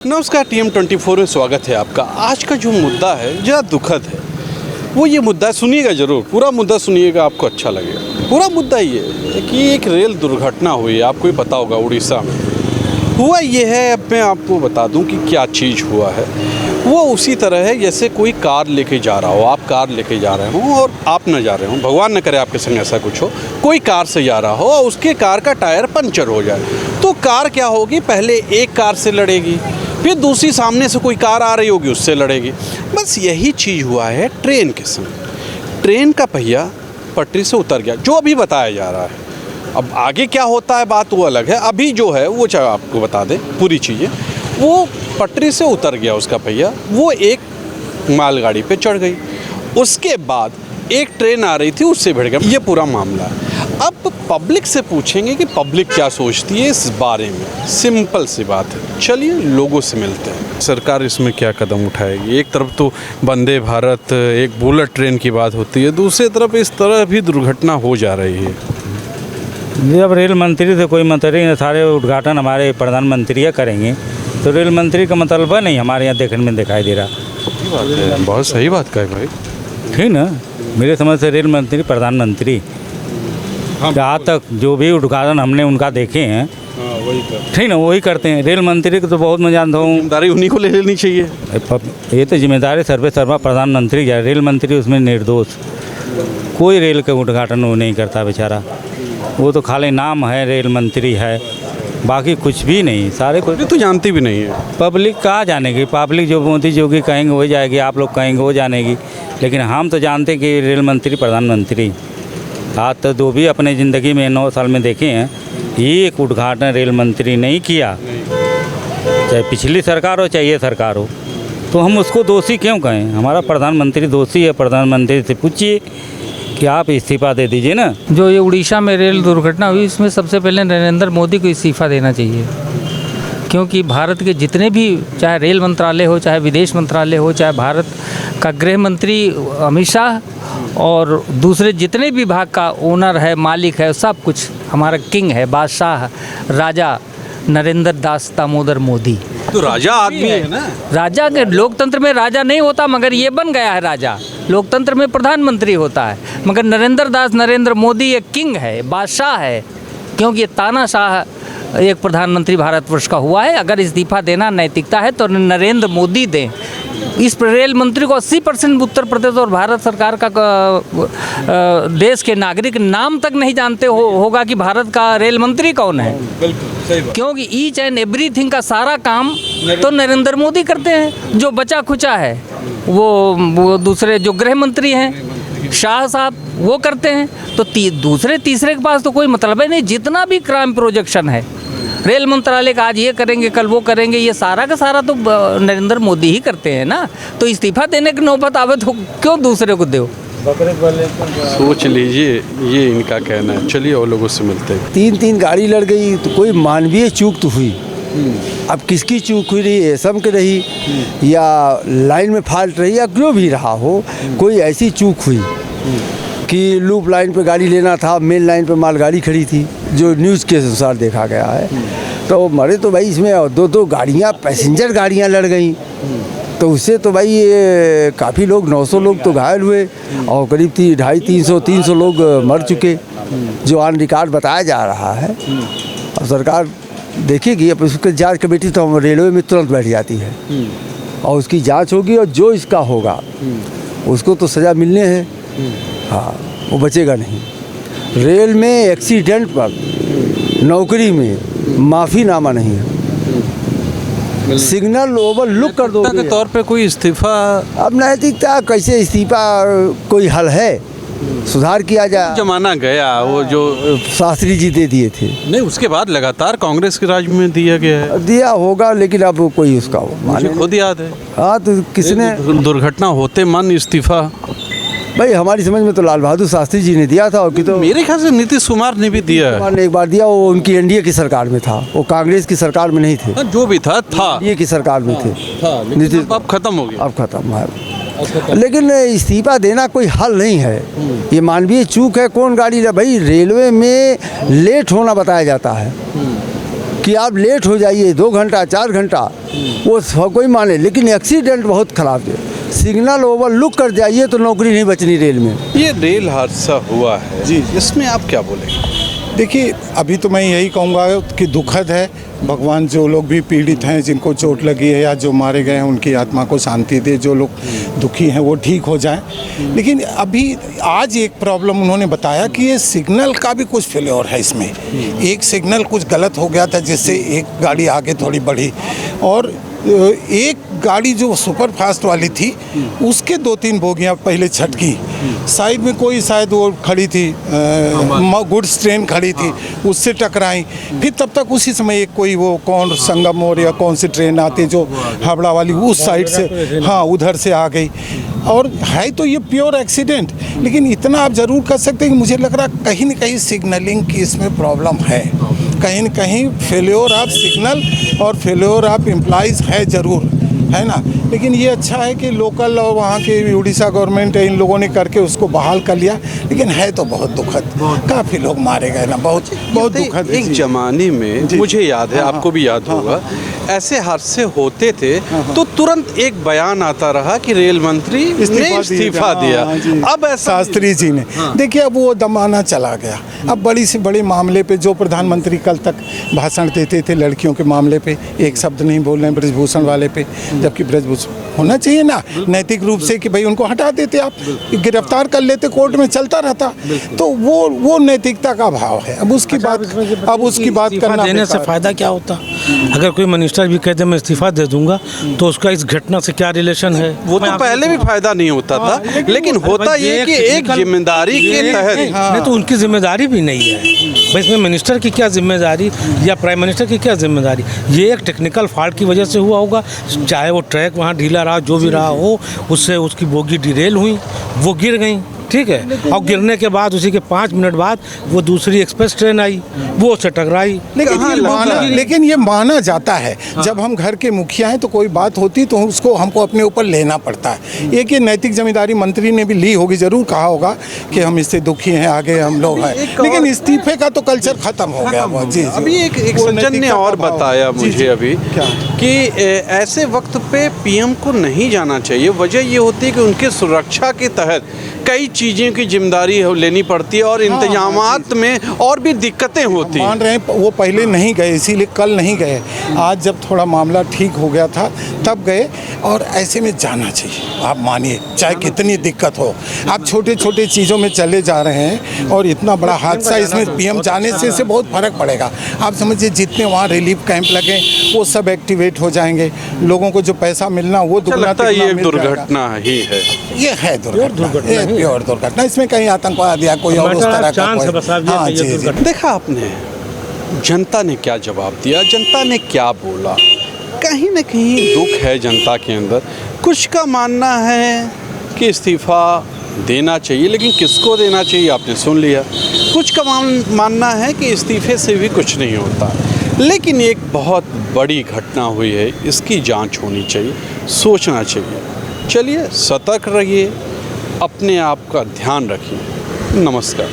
नमस्कार, TM24 में स्वागत है आपका। आज का जो मुद्दा है ज़रा दुखद है। वो ये मुद्दा सुनिएगा ज़रूर, पूरा मुद्दा सुनिएगा, आपको अच्छा लगेगा। पूरा मुद्दा ये है कि एक रेल दुर्घटना हुई है, आपको ही पता होगा, उड़ीसा में हुआ ये है। अब मैं आपको बता दूं कि क्या चीज़ हुआ है। वो उसी तरह है जैसे कोई कार लेके जा रहा हो, आप कार लेके जा रहे हो और आप न जा रहे हो, भगवान न करे आपके संग ऐसा कुछ हो, कोई कार से जा रहा हो और उसके कार का टायर पंचर हो जाए, तो कार क्या होगी, पहले एक कार से लड़ेगी, फिर दूसरी सामने से कोई कार आ रही होगी उससे लड़ेगी। बस यही चीज़ हुआ है ट्रेन के समय। ट्रेन का पहिया पटरी से उतर गया, जो अभी बताया जा रहा है। अब आगे क्या होता है बात वो अलग है। अभी जो है वो चाहे आपको बता दें पूरी चीज़ें। वो पटरी से उतर गया उसका पहिया, वो एक मालगाड़ी पे चढ़ गई, उसके बाद एक ट्रेन आ रही थी उससे भिड़ गया। ये पूरा मामला है। अब पब्लिक से पूछेंगे कि पब्लिक क्या सोचती है इस बारे में। सिंपल सी बात है, चलिए लोगों से मिलते हैं। सरकार इसमें क्या कदम उठाएगी? एक तरफ तो वंदे भारत, एक बुलेट ट्रेन की बात होती है, दूसरी तरफ इस तरह भी दुर्घटना हो जा रही है। जब रेल मंत्री से कोई मंत्री सारे उद्घाटन हमारे प्रधानमंत्री करेंगे, तो रेल मंत्री का मतलब नहीं हमारे यहाँ देखने में दिखाई दे रहा। बहुत सही बात कहे भाई, ठीक ना। मेरे समझ से रेल मंत्री प्रधानमंत्री जहाँ तक जो भी उद्घाटन हमने उनका देखे हैं, ठीक ना, वही करते हैं। रेल मंत्री को तो बहुत मैं जानता हूँ, जिम्मेदारी उन्हीं को ले लेनी चाहिए। ये तो जिम्मेदारी सर्वे सर्वा प्रधानमंत्री है, रेल मंत्री उसमें निर्दोष। कोई रेल का उद्घाटन वो नहीं करता बेचारा, वो तो खाली नाम है रेल मंत्री है, बाकी कुछ भी नहीं। सारे कोई तो जानती भी नहीं है। पब्लिक कहाँ जानेगी? पब्लिक जो मोदी जोगी कहेंगे वो जाएगी, आप लोग कहेंगे वो जानेगी, लेकिन हम तो जानते हैं कि रेल मंत्री प्रधानमंत्री। आज तो जो भी अपने ज़िंदगी में 9 साल में देखे हैं, एक उद्घाटन रेल मंत्री नहीं किया, चाहे पिछली सरकार हो चाहे ये सरकार हो। तो हम उसको दोषी क्यों कहें? हमारा प्रधानमंत्री दोषी है। प्रधानमंत्री से पूछिए कि आप इस्तीफा दे दीजिए ना। जो ये उड़ीसा में रेल दुर्घटना हुई, इसमें सबसे पहले नरेंद्र मोदी को इस्तीफा देना चाहिए, क्योंकि भारत के जितने भी, चाहे रेल मंत्रालय हो, चाहे विदेश मंत्रालय हो, चाहे भारत का गृह मंत्री अमित शाह और दूसरे जितने भी विभाग का ओनर है, मालिक है, सब कुछ हमारा किंग है, बादशाह, राजा नरेंद्र दास दामोदर मोदी। तो राजा आदमी है ना। राजा के लोकतंत्र में राजा नहीं होता, मगर ये बन गया है राजा। लोकतंत्र में प्रधानमंत्री होता है, मगर नरेंद्र मोदी एक किंग है, बादशाह है, क्योंकि ये तानाशाह एक प्रधानमंत्री भारतवर्ष का हुआ है। अगर इस्तीफा देना नैतिकता है तो नरेंद्र मोदी दें। इस रेल मंत्री को 80% उत्तर प्रदेश और भारत सरकार का देश के नागरिक नाम तक नहीं जानते होगा कि भारत का रेल मंत्री कौन है। क्योंकि ईच एंड एवरीथिंग का सारा काम तो नरेंद्र मोदी करते हैं। जो बचा खुचा है वो दूसरे जो गृह मंत्री हैं शाह साहब वो करते हैं। तो दूसरे तीसरे के पास तो कोई मतलब है नहीं। जितना भी क्राइम प्रोजेक्शन है रेल मंत्रालय का, आज ये करेंगे कल वो करेंगे, ये सारा का सारा तो नरेंद्र मोदी ही करते हैं ना। तो इस्तीफा देने की नौबत आवे तो क्यों दूसरे को दो? सोच लीजिए, ये इनका कहना है। चलिए और लोगों से मिलते हैं। 3 गाड़ी लड़ गई तो कोई मानवीय चूक तो हुई। अब किसकी चूक हुई रही, एसम की रही या लाइन में फॉल्ट रही या जो भी रहा हो, कोई ऐसी चूक हुई कि लूप लाइन पे गाड़ी लेना था, मेन लाइन पे मालगाड़ी खड़ी थी, जो न्यूज़ के अनुसार देखा गया है। तो मरे तो भाई इसमें 2 गाड़ियाँ, पैसेंजर गाड़ियाँ लड़ गई, तो उससे तो भाई ये काफ़ी लोग, 900 लोग तो घायल हुए और करीब 250-300 लोग मर चुके, जो ऑन रिकॉर्ड बताया जा रहा है। अब सरकार देखेगी, अब उसकी जांच कमेटी तो रेलवे में तुरंत बैठ जाती है और उसकी जांच होगी, और जो इसका होगा उसको तो सज़ा मिलने है। हाँ, वो बचेगा नहीं। रेल में एक्सीडेंट पर नौकरी में माफ़ीनामा नहीं है। सिग्नल ओवरलुक कर दो के तौर पे कोई इस्तीफा। अब नैतिकता कैसे इस्तीफा कोई हल है? सुधार किया जाए। जमाना गया, वो जो शास्त्री जी दे दिए थे। नहीं, उसके बाद लगातार कांग्रेस के राज में दिया गया है। दिया होगा, लेकिन अब कोई उसका मुझे खुद याद है। हाँ, तो किसने दुर्घटना होते मन इस्तीफा? भाई हमारी समझ में तो लाल बहादुर शास्त्री जी ने दिया था, और कि तो मेरे ख्याल से नीतीश कुमार ने भी दिया। कुमार ने एक बार दिया, वो उनकी एनडीए की सरकार में था, वो कांग्रेस की सरकार में नहीं थे। जो भी था एनडीए की सरकार में थे। नीतीश अब खत्म हो गया। अब खत्म है, लेकिन इस्तीफा देना कोई हल नहीं है। ये मानवीय चूक है। कौन गाड़ी भाई, रेलवे में लेट होना बताया जाता है, कि आप लेट हो जाइए 2 घंटा 4 घंटा, वो कोई माने, लेकिन एक्सीडेंट बहुत ख़राब है। सिग्नल ओवर लुक कर जाइए तो नौकरी नहीं बचनी रेल में। ये रेल हादसा हुआ है जी। इसमें आप क्या बोलेंगे? देखिए, अभी तो मैं यही कहूँगा कि दुखद है। भगवान जो लोग भी पीड़ित हैं, जिनको चोट लगी है या जो मारे गए हैं, उनकी आत्मा को शांति दे। जो लोग दुखी हैं वो ठीक हो जाएं। लेकिन अभी आज एक प्रॉब्लम उन्होंने बताया कि ये सिग्नल का भी कुछ फेल्योर है इसमें। एक सिग्नल कुछ गलत हो गया था, जिससे एक गाड़ी आगे थोड़ी बढ़ी, और एक गाड़ी जो सुपर फास्ट वाली थी उसके 2-3 बोगियां पहले छटकी। साइड में कोई शायद वो खड़ी थी, गुड्स ट्रेन खड़ी थी, उससे टकराई। फिर तब तक उसी समय एक कोई वो कौन संगम और या कौन सी ट्रेन आती जो हावड़ा वाली, उस साइड से, हाँ, उधर से आ गई। और है तो ये प्योर एक्सीडेंट, लेकिन इतना आप ज़रूर कर सकते हैं कि मुझे लग रहा कहीं न कहीं सिग्नलिंग की इसमें प्रॉब्लम है। कहीं न कहीं फेल्योर ऑफ सिग्नल और फेल्योर ऑफ एम्प्लॉइज़ है ज़रूर, है ना। लेकिन ये अच्छा है कि लोकल और वहाँ के उड़ीसा गवर्नमेंट इन लोगों ने करके उसको बहाल कर लिया। लेकिन है तो बहुत दुखद, काफ़ी लोग मारे गए ना, बहुत बहुत दुखद। एक जमाने में मुझे याद है, आपको भी याद होगा, ऐसे हादसे होते थे तो तुरंत एक बयान आता रहा कि रेल मंत्री ने इस्तीफा दिया। अब ऐसा शास्त्री जी ने, देखिए अब वो जमाना चला गया। अब बड़ी से बड़े मामले पे जो प्रधानमंत्री कल तक भाषण देते थे लड़कियों के मामले पे, एक शब्द नहीं बोल रहे हैं ब्रजभूषण वाले पे, जबकि ब्रजभूषण होना चाहिए ना नैतिक रूप से कि भाई उनको हटा देते, आप गिरफ्तार कर लेते, कोर्ट में चलता रहता। तो वो नैतिकता का भाव है। अब उसकी बात करना देने से फायदा क्या होता? अगर कोई मिनिस्टर भी कहते मैं इस्तीफा दे दूंगा तो उसका इस घटना से क्या रिलेशन है? वो तो पहले भी फायदा नहीं होता था, लेकिन होता ये कि एक जिम्मेदारी के तहत, नहीं तो उनकी जिम्मेदारी भी नहीं है भाई। इसमें मिनिस्टर की क्या जिम्मेदारी या प्राइम मिनिस्टर की क्या जिम्मेदारी? ये एक टेक्निकल फॉल्ट की वजह से हुआ होगा, चाहे वो ट्रैक वहाँ ढीला रहा, जो भी रहा हो, उससे उसकी बोगी डिरेल हुई, वो गिर गई, ठीक है। और गिरने के बाद उसी के 5 मिनट बाद वो दूसरी एक्सप्रेस ट्रेन आई, वो उससे टकराई। लेकिन ये माना जाता है, जब हम घर के मुखिया हैं तो कोई बात होती तो उसको हमको अपने ऊपर लेना पड़ता है। एक ये नैतिक जिम्मेदारी मंत्री ने भी ली होगी, जरूर कहा होगा कि हम इससे दुखी हैं, आगे हम लोग हैं। लेकिन इस्तीफे का तो कल्चर खत्म हो गया। जी, अभी एक सज्जन ने और बताया मुझे अभी कि ऐसे वक्त पे पीएम को नहीं जाना चाहिए। वजह ये होती है कि उनके सुरक्षा के तहत कई चीज़ों की जिम्मेदारी लेनी पड़ती है और इंतजामात में और भी दिक्कतें होती हैं। मान रहे हैं वो पहले नहीं गए, इसीलिए कल नहीं गए। आज जब थोड़ा मामला ठीक हो गया था तब गए, और ऐसे में जाना चाहिए। आप मानिए, चाहे कितनी दिक्कत हो, आप छोटे छोटे चीज़ों में चले जा रहे हैं और इतना बड़ा हादसा, इसमें पीएम जाने से इससे बहुत फ़र्क पड़ेगा। आप समझिए जितने वहाँ रिलीफ कैंप लगे वो सब एक्टिवेट हो जाएंगे, लोगों को जो पैसा मिलना वो दुगना ये एक दुर्घटना ही है। ये है दुर्घटना, प्योर दुर्घटना। इसमें कहीं आतंकवाद या कोई और उस तरह का हाँ, जी। देखा आपने जनता ने क्या जवाब दिया, जनता ने क्या बोला। कहीं न कहीं दुख है जनता के अंदर। कुछ का मानना है कि इस्तीफा देना चाहिए, लेकिन किसको देना चाहिए आपने सुन लिया। कुछ का मानना है कि इस्तीफे से भी कुछ नहीं होता। लेकिन एक बहुत बड़ी घटना हुई है, इसकी जांच होनी चाहिए, सोचना चाहिए। चलिए, सतर्क रहिए, अपने आप का ध्यान रखिए। नमस्कार।